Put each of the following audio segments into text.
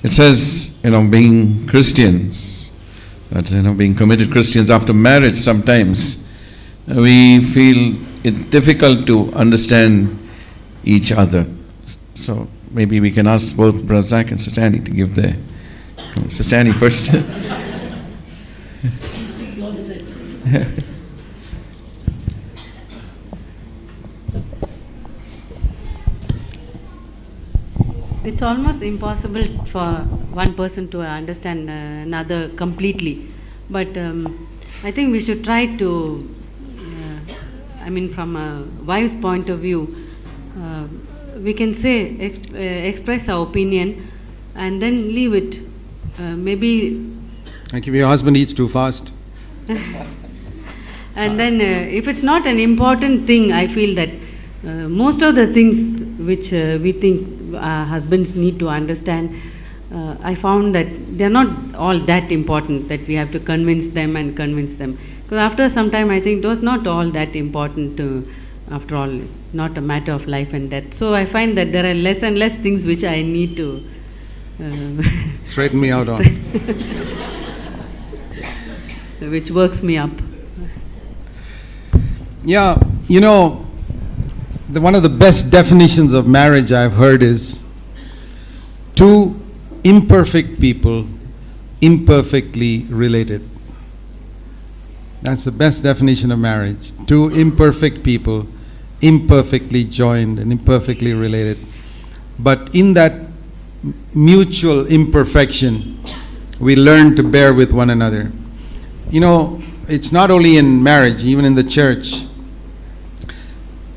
it says, being Christians, that, being committed Christians after marriage, sometimes we feel it difficult to understand each other. So maybe we can ask both Brother Zach and Sister Annie to give their... Sister Annie first. It's almost impossible for one person to understand another completely. But I think we should try to, from a wife's point of view, we can say, express our opinion and then leave it. Maybe... Like if your husband eats too fast. And then if it's not an important thing, I feel that most of the things which we think husbands need to understand, I found that they're not all that important that we have to convince them. Because after some time, I think it was not all that important after all, not a matter of life and death. So I find that there are less and less things which I need to straighten me out on. Which works me up. Yeah, one of the best definitions of marriage I've heard is two imperfect people imperfectly related. That's the best definition of marriage. Two imperfect people imperfectly joined and imperfectly related. But in that mutual imperfection, we learn to bear with one another. It's not only in marriage, even in the church.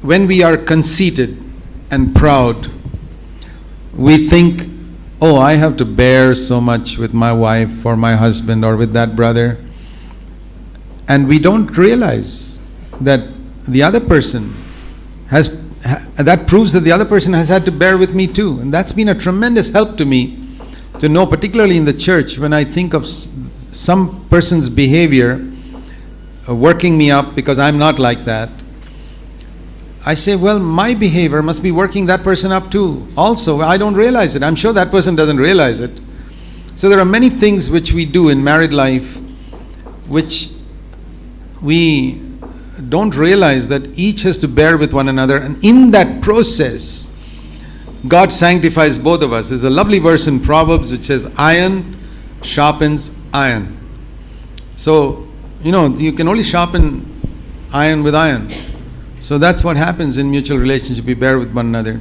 When we are conceited and proud, we think, oh, I have to bear so much with my wife or my husband or with that brother. And we don't realize that the other person that proves that the other person has had to bear with me too. And that's been a tremendous help to me to know, particularly in the church, when I think of some person's behavior working me up because I'm not like that. I say, well, my behavior must be working that person up too. Also, I don't realize it. I'm sure that person doesn't realize it. So there are many things which we do in married life which we don't realize that each has to bear with one another. And in that process, God sanctifies both of us. There's a lovely verse in Proverbs which says, iron sharpens iron. So, you can only sharpen iron with iron. So that's what happens in mutual relationship. We bear with one another.